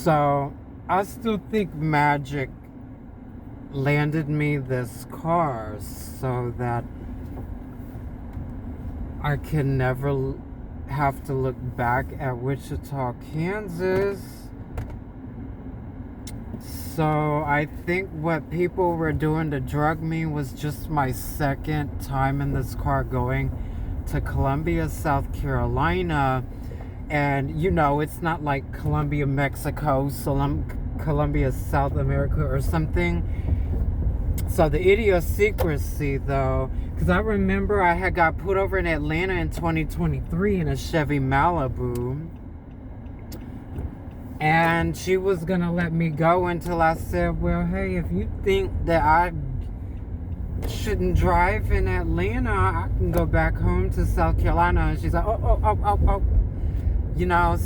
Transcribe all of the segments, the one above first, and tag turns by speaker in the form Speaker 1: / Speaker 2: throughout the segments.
Speaker 1: So I still think magic landed me this car so that I can never have to look back at Wichita, Kansas. So I think what people were doing to drug me was just my second time in this car going to Columbia, South Carolina. And it's not like Colombia, Mexico, Colombia, South America or something. So the idiosyncrasy, though, because I remember I had got put over in Atlanta in 2023 in a Chevy Malibu. And she was going to let me go until I said, well, hey, if you think that I shouldn't drive in Atlanta, I can go back home to South Carolina. And she's like, oh.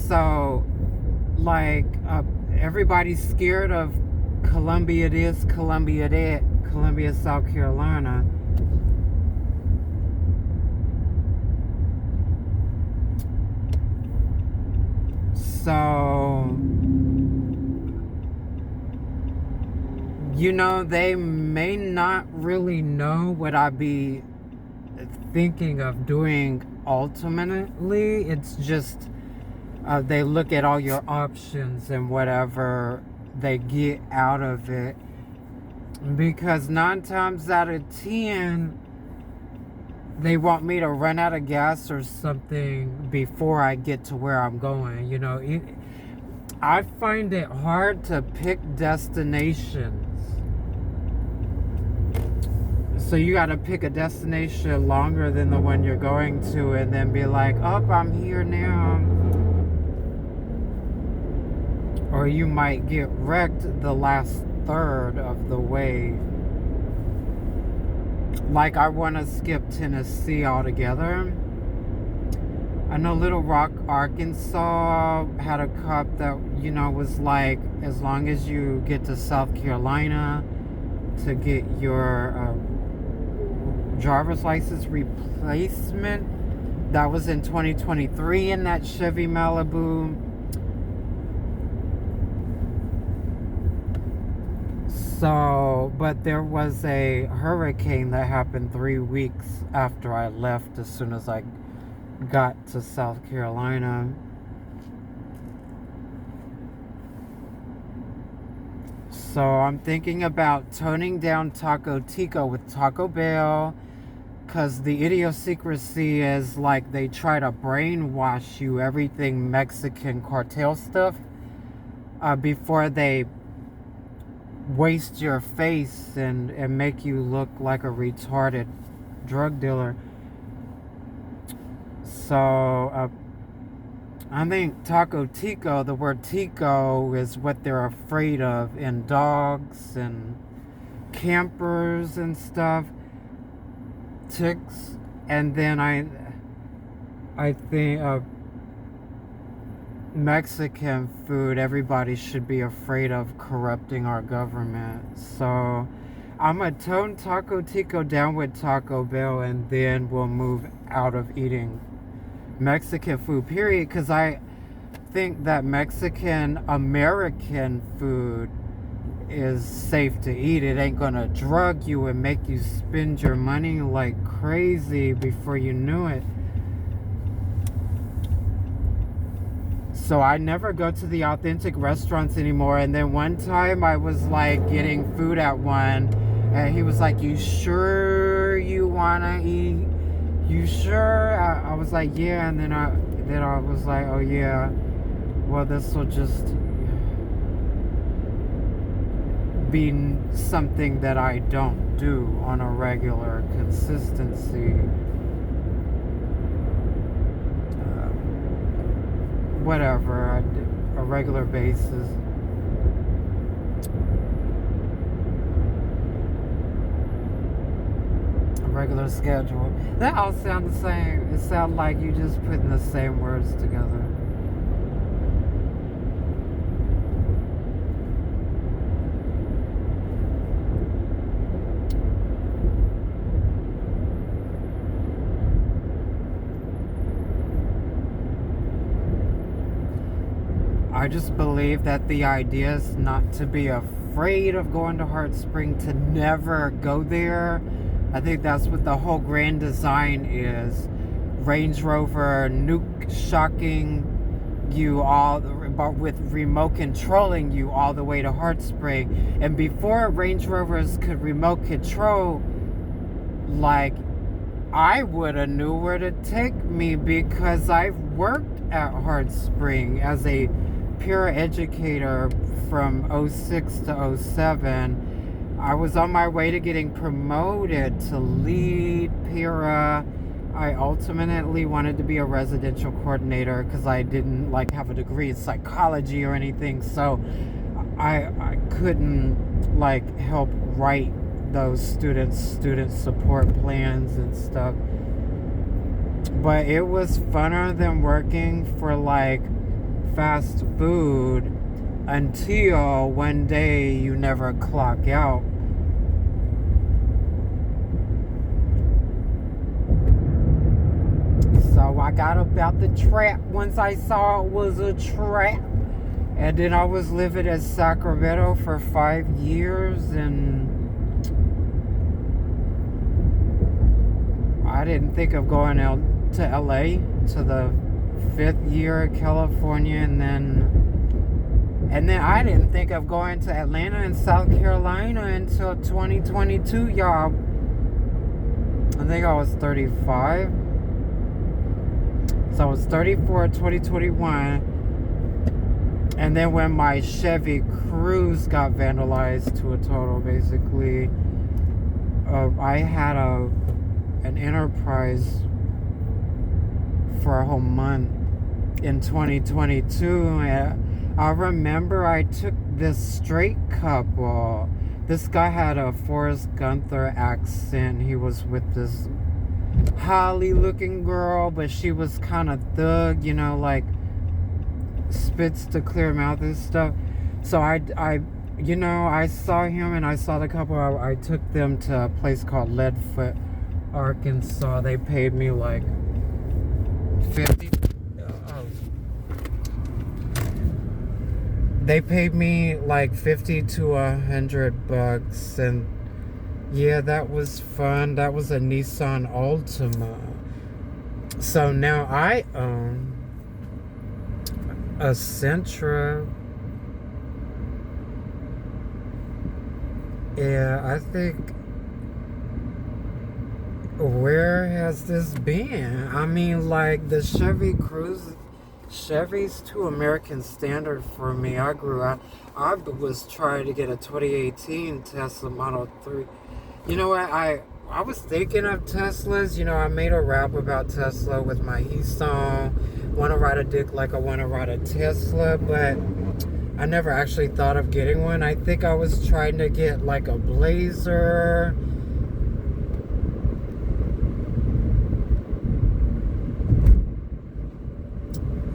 Speaker 1: So, like, everybody's scared of Columbia this, Columbia that, Columbia, South Carolina. So, they may not really know what I'd be thinking of doing ultimately. It's just they look at all your options and whatever they get out of it. Because 9 times out of 10, they want me to run out of gas or something before I get to where I'm going. I find it hard to pick destinations. So you got to pick a destination longer than the one you're going to and then be like, oh, I'm here now. Or you might get wrecked the last third of the way. Like, I want to skip Tennessee altogether. I know Little Rock, Arkansas had a cop that, was like, as long as you get to South Carolina to get your driver's license replacement. That was in 2023 in that Chevy Malibu. So, but there was a hurricane that happened 3 weeks after I left, as soon as I got to South Carolina. So I'm thinking about toning down Taco Tico with Taco Bell, because the idiosyncrasy is like they try to brainwash you everything Mexican cartel stuff before they waste your face and make you look like a retarded drug dealer. So I think Taco Tico, the word Tico is what they're afraid of in dogs and campers and stuff. Ticks. And then I think Mexican food, everybody should be afraid of corrupting our government. So I'm going to tone Taco Tico down with Taco Bell, and then we'll move out of eating Mexican food, period. Because I think that Mexican American food is safe to eat. It ain't going to drug you and make you spend your money like crazy before you knew it. So I never go to the authentic restaurants anymore. And then one time I was like getting food at one, and he was like, you sure you want to eat? You sure? I was like, yeah. And then I was like, oh yeah, well, this will just be something that I don't do on a regular consistency. Whatever, a regular basis. A regular schedule. That all sound the same. It sounds like you just putting the same words together. I just believe that the idea is not to be afraid of going to Heart Spring, to never go there. I think that's what the whole grand design is. Range Rover nuke shocking you all, with remote controlling you all the way to Heart Spring. And before Range Rovers could remote control, like, I would have knew where to take me, because I've worked at Heart Spring as a peer educator from '06 to '07. I was on my way to getting promoted to lead PIRA. I ultimately wanted to be a residential coordinator because I didn't like have a degree in psychology or anything, so I couldn't like help write those student support plans and stuff. But it was funner than working for like fast food until one day you never clock out. So I got about the trap once I saw it was a trap. And then I was living in Sacramento for 5 years, and I didn't think of going out to LA to the 5th year in California, and then I didn't think of going to Atlanta and South Carolina until 2022, y'all. I think I was 35. So I was 34 in 2021. And then when my Chevy Cruze got vandalized to a total, basically, I had an Enterprise for a whole month in 2022. And I remember I took this straight couple. This guy had a Forrest Gunther accent. He was with this Holly looking girl, but she was kind of thug, you know, like spits to clear mouth and stuff. So I saw him and I saw the couple. I took them to a place called Leadfoot, Arkansas. They paid me like 50. They paid me like 50 to $100, and yeah, that was fun. That was a Nissan Altima. So now I own a Sentra. Yeah, I think, where has this been? I mean, like, the Chevy Cruze, Chevy's too American standard for me. I was trying to get a 2018 Tesla Model 3. You know what, I was thinking of Teslas. You know, I made a rap about Tesla with my song, Wanna Ride a Dick Like I Wanna Ride a Tesla, but I never actually thought of getting one. I think I was trying to get like a Blazer.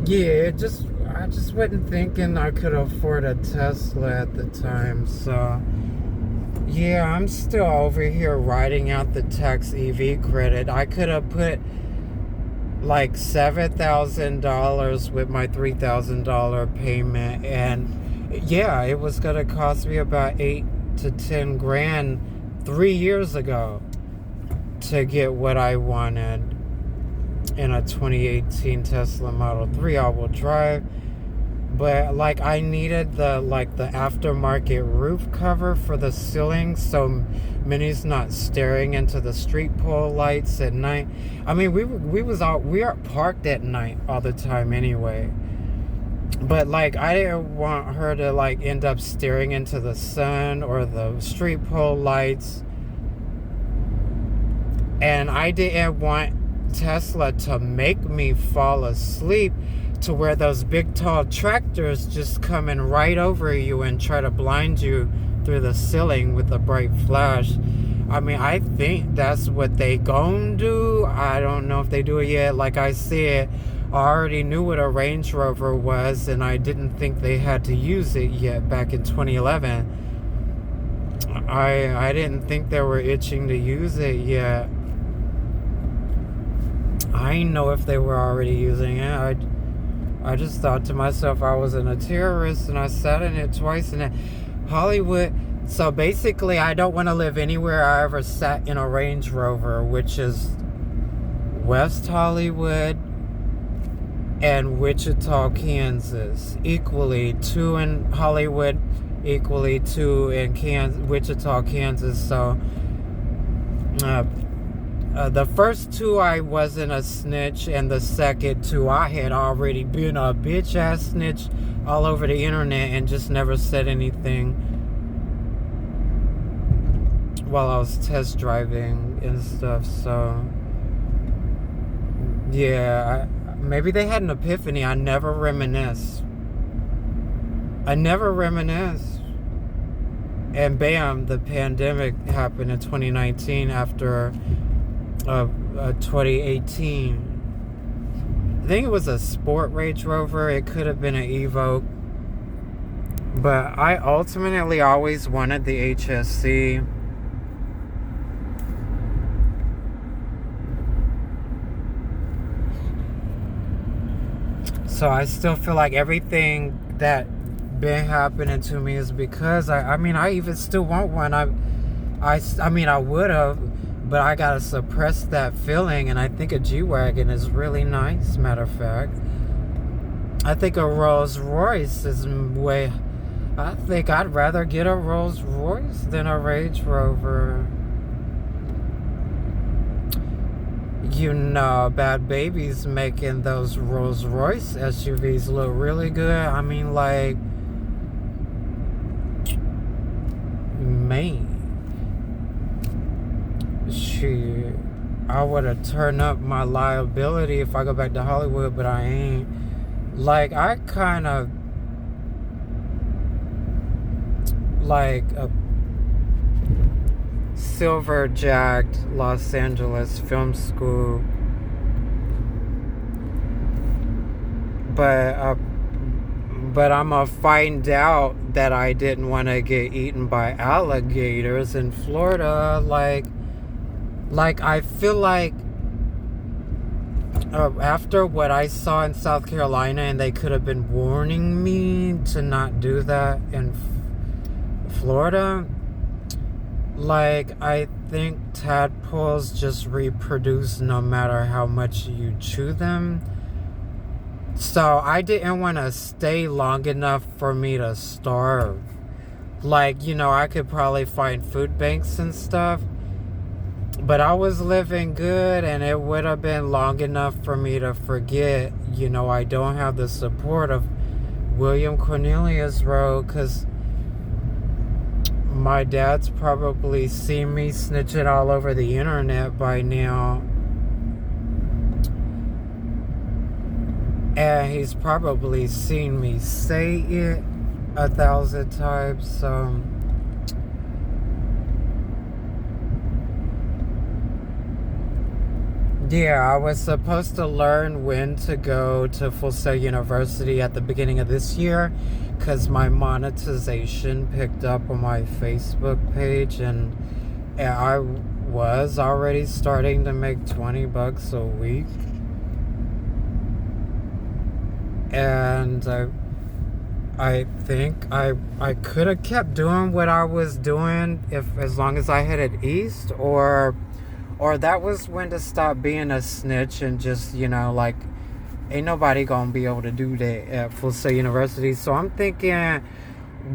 Speaker 1: Yeah, I just wasn't thinking I could afford a Tesla at the time, so yeah, I'm still over here writing out the tax EV credit. I could have put like $7,000 with my $3,000 payment, and yeah, it was gonna cost me about 8 to 10 grand 3 years ago to get what I wanted in a 2018 Tesla Model 3 all-wheel drive. But like, I needed the aftermarket roof cover for the ceiling, so Minnie's not staring into the street pole lights at night. I mean, we are parked at night all the time anyway. But like, I didn't want her to like end up staring into the sun or the street pole lights, and I didn't want Tesla to make me fall asleep to where those big tall tractors just coming right over you and try to blind you through the ceiling with a bright flash. I mean, I think that's what they gon' do. I don't know if they do it yet. Like I said, I already knew what a Range Rover was, and I didn't think they had to use it yet back in 2011. I didn't think they were itching to use it yet. I didn't know if they were already using it. I just thought to myself I wasn't a terrorist, and I sat in it twice. And Hollywood. So basically, I don't want to live anywhere I ever sat in a Range Rover, which is West Hollywood and Wichita, Kansas. Equally, 2 in Hollywood, equally 2 in Wichita, Kansas. So the first 2 I wasn't a snitch, and the second 2 I had already been a bitch ass snitch all over the internet and just never said anything while I was test driving and stuff. So yeah, maybe they had an epiphany. I never reminisce. And bam, the pandemic happened in 2019 after 2018. I think it was a Sport Range Rover. It could have been an Evoque. But I ultimately always wanted the HSC. So I still feel like everything that been happening to me is because I even still want one. I would have, but I gotta suppress that feeling. And I think a G-Wagon is really nice. Matter of fact, I think a Rolls Royce is way. I think I'd rather get a Rolls Royce than a Range Rover. You know, Bad Baby's making those Rolls Royce SUVs look really good. I mean, like, man, shit, I would have turned up my liability if I go back to Hollywood, but I ain't. Like, I kind of like a silver-jacked Los Angeles film school, but I'ma find out that I didn't want to get eaten by alligators in Florida. Like I feel like after what I saw in South Carolina, and they could have been warning me to not do that in Florida. Like, I think tadpoles just reproduce no matter how much you chew them. So I didn't want to stay long enough for me to starve. Like, you know, I could probably find food banks and stuff, but I was living good, and it would have been long enough for me to forget, you know, I don't have the support of William Cornelius Road, because my dad's probably seen me snitching all over the internet by now. And he's probably seen me say it 1,000 times. So yeah, I was supposed to learn when to go to Full Sail University at the beginning of this year, because my monetization picked up on my Facebook page, and I was already starting to make $20 a week. And I think I could have kept doing what I was doing as long as I headed east, or that was when to stop being a snitch and just, you know, like, ain't nobody gonna be able to do that at Full Sail University. So I'm thinking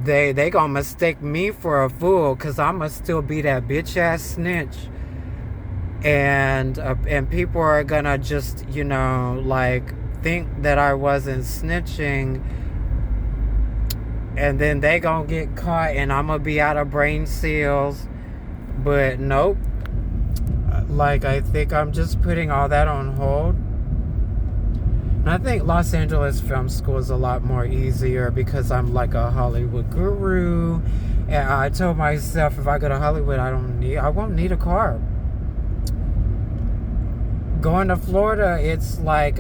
Speaker 1: they gonna mistake me for a fool, because I'ma still be that bitch ass snitch, and people are gonna just, you know, like, think that I wasn't snitching, and then they gonna get caught, and I'm gonna be out of brain cells. But nope. Like, I think I'm just putting all that on hold. And I think Los Angeles Film School is a lot more easier because I'm like a Hollywood guru. And I told myself, if I go to Hollywood, I won't need a car. Going to Florida, it's like,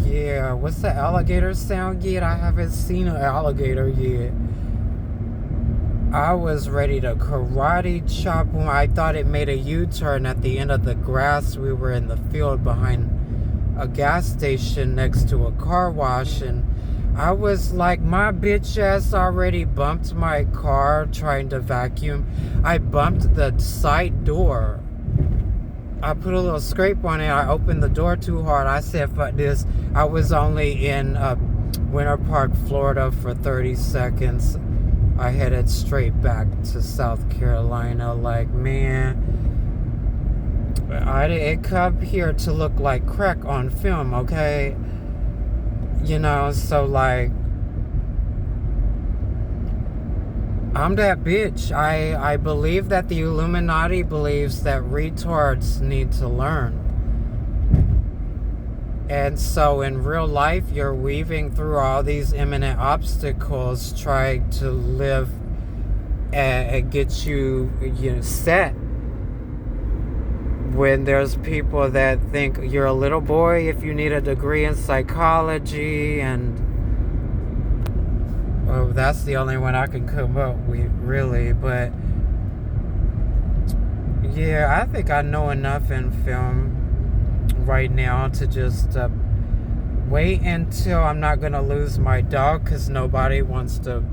Speaker 1: yeah, what's the alligator sound yet? I haven't seen an alligator yet. I was ready to karate chop one. I thought it made a U-turn at the end of the grass. We were in the field behind a gas station next to a car wash, and I was like, my bitch ass already bumped my car trying to vacuum. I bumped the side door. I put a little scrape on it. I opened the door too hard. I said, fuck this. I was only in Winter Park, Florida for 30 seconds. I headed straight back to South Carolina. Like, man, I didn't come here to look like crack on film, okay? You know, so like, I'm that bitch. I believe that the Illuminati believes that retards need to learn. And so in real life, you're weaving through all these imminent obstacles trying to live and get you know, set. When there's people that think you're a little boy if you need a degree in psychology, and well, that's the only one I can come up with, really. But yeah, I think I know enough in film right now to just wait until I'm not gonna lose my dog, because nobody wants to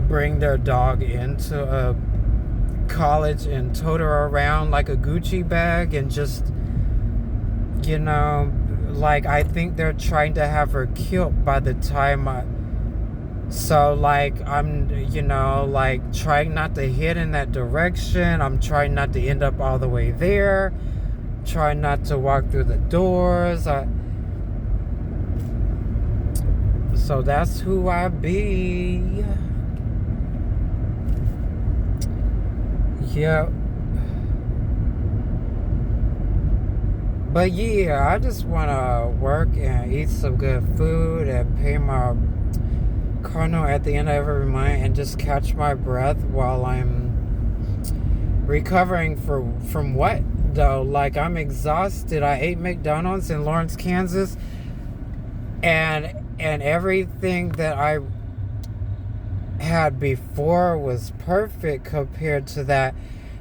Speaker 1: bring their dog into a college and tote her around like a Gucci bag and just, you know, like, I think they're trying to have her killed by the time so like, I'm, you know, like, trying not to head in that direction. I'm trying not to end up all the way there, trying not to walk through the doors. So that's who I be. Yep. But yeah, I just want to work and eat some good food and pay my car note at the end of every month and just catch my breath while I'm recovering from what, though? Like, I'm exhausted. I ate McDonald's in Lawrence, Kansas, and everything that I had before was perfect compared to that.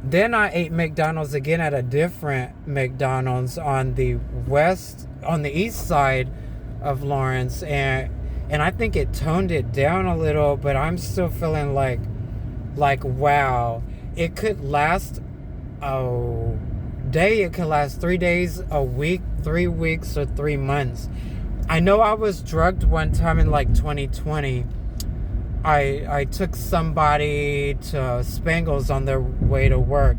Speaker 1: Then I ate McDonald's again at a different McDonald's on the east side of Lawrence, and I think it toned it down a little, but I'm still feeling like wow, it could last a day, it could last 3 days, a week, 3 weeks, or 3 months. I know I was drugged one time in like 2020. I took somebody to Spangles on their way to work.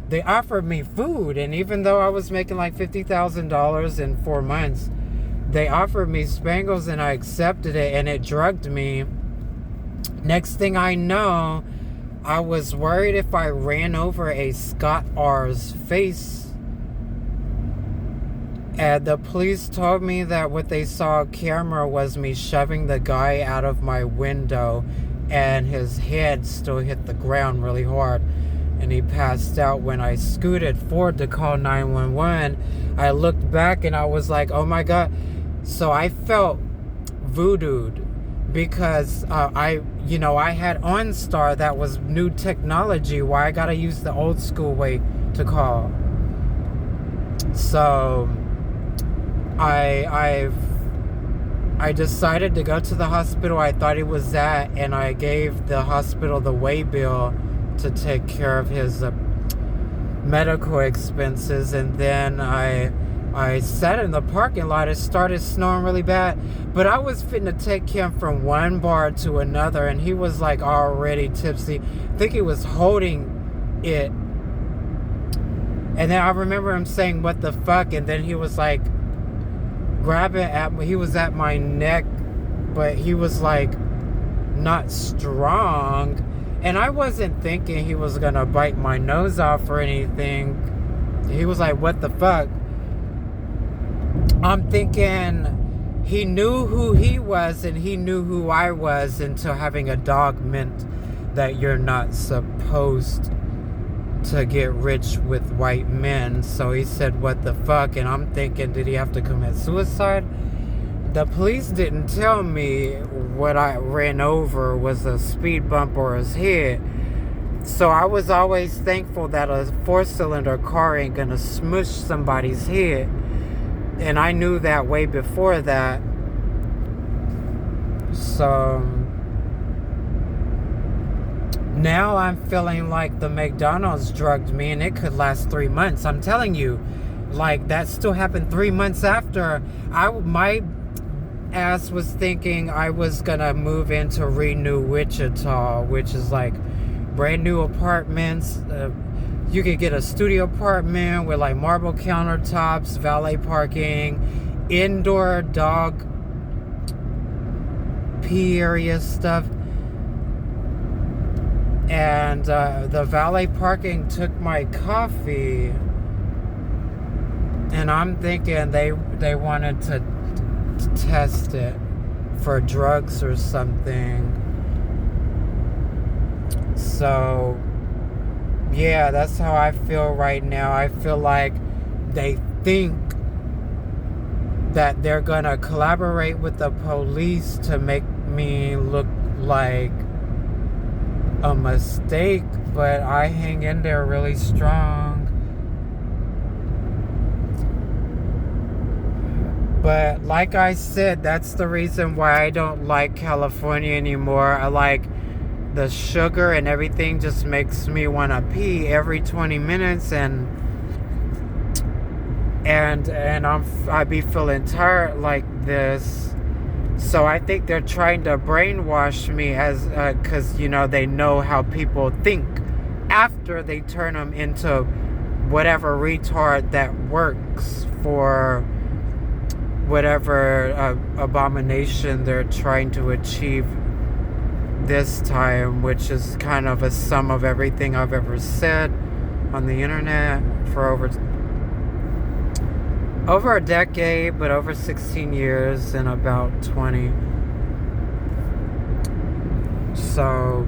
Speaker 1: They offered me food, and even though I was making like $50,000 in 4 months, they offered me Spangles and I accepted it, and it drugged me. Next thing I know, I was worried if I ran over a Scott R's face. And the police told me that what they saw on camera was me shoving the guy out of my window, and his head still hit the ground really hard, and he passed out. When I scooted forward to call 911, I looked back and I was like, oh my God. So I felt voodooed, because I had OnStar, that was new technology, why I gotta use the old school way to call. So I decided to go to the hospital I thought he was at, and I gave the hospital the way bill to take care of his medical expenses. And then I sat in the parking lot. It started snowing really bad, but I was fitting to take him from one bar to another, and he was like already tipsy. I think he was holding it, and then I remember him saying, what the fuck, and then he was like grabbing at me. He was at my neck, but he was like not strong, and I wasn't thinking he was gonna bite my nose off or anything. He was like, what the fuck? I'm thinking he knew who he was and he knew who I was, until having a dog meant that you're not supposed to get rich with white men. So he said, what the fuck? And I'm thinking, did he have to commit suicide? The police didn't tell me what I ran over was a speed bump or his head. So I was always thankful that a 4-cylinder car ain't gonna smush somebody's head. and I knew that way before that. So now I'm feeling like the McDonald's drugged me, and it could last 3 months. I'm telling you, like, that still happened 3 months after my ass was thinking I was gonna move into Renew Wichita, which is like brand new apartments. You could get a studio apartment with like marble countertops, valet parking, indoor dog pee area stuff. And the valet parking took my coffee, and I'm thinking they wanted to test it for drugs or something. So yeah, that's how I feel right now. I feel like they think that they're gonna collaborate with the police to make me look like a mistake, but I hang in there really strong. But like I said, that's the reason why I don't like California anymore. I like the sugar, and everything just makes me want to pee every 20 minutes, and I be feeling tired like this. So I think they're trying to brainwash me as because they know how people think after they turn them into whatever retard that works for whatever abomination they're trying to achieve this time, which is kind of a sum of everything I've ever said on the internet for over a decade, but over 16 years and about 20. So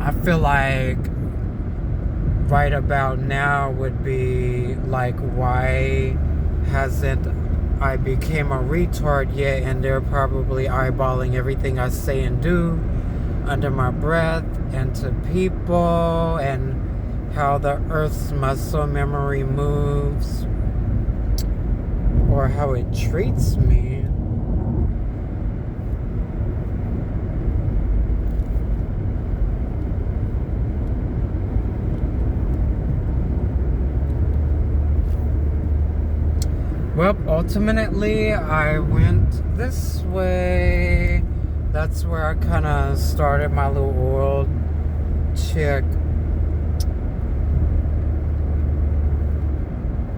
Speaker 1: I feel like right about now would be like, why hasn't I became a retard yet? And they're probably eyeballing everything I say and do under my breath, and to people, and how the earth's muscle memory moves, or how it treats me. Well, ultimately, I went this way. That's where I kind of started my little oil chick.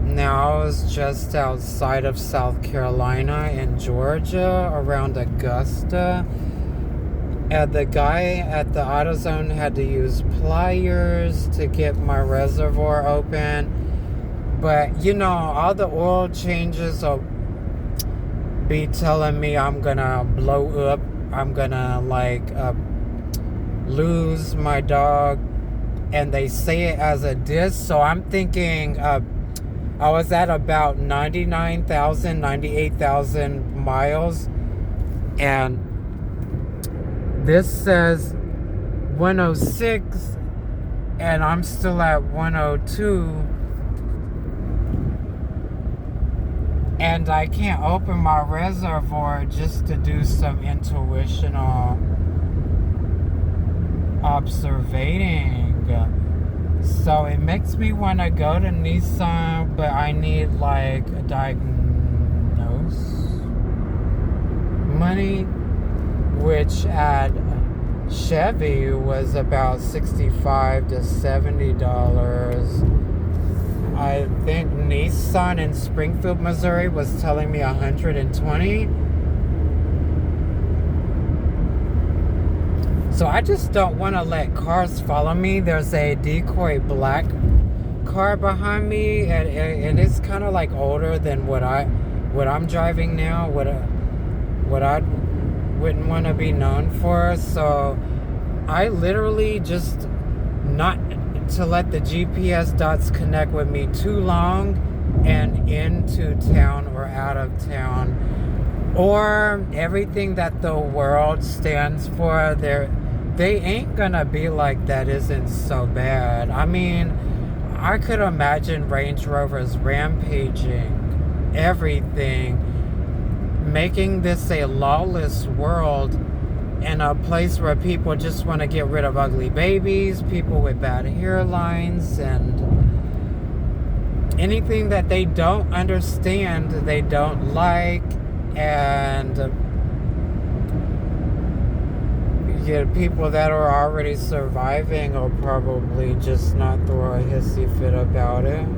Speaker 1: Now, I was just outside of South Carolina and Georgia, around Augusta. And the guy at the AutoZone had to use pliers to get my reservoir open. But, all the oil changes will be telling me I'm gonna blow up. I'm gonna, lose my dog. And they say it as a diss. So I'm thinking, I was at about 98,000 miles. And this says 106. And I'm still at 102. And I can't open my reservoir just to do some intuitional observating. So it makes me want to go to Nissan, but I need a diagnose money, which at Chevy was about $65 to $70. I think Nissan in Springfield, Missouri was telling me 120. So I just don't want to let cars follow me. There's a decoy black car behind me, and it's kind of older than what I'm driving now, what I wouldn't want to be known for. So I literally just not to let the GPS dots connect with me too long and into town or out of town, or everything that the world stands for. They ain't gonna be like that. Isn't so bad. I mean, I could imagine Range Rovers rampaging everything, making this a lawless world and a place where people just want to get rid of ugly babies, people with bad hairlines, and anything that they don't understand, they don't like, and people that are already surviving will probably just not throw a hissy fit about it.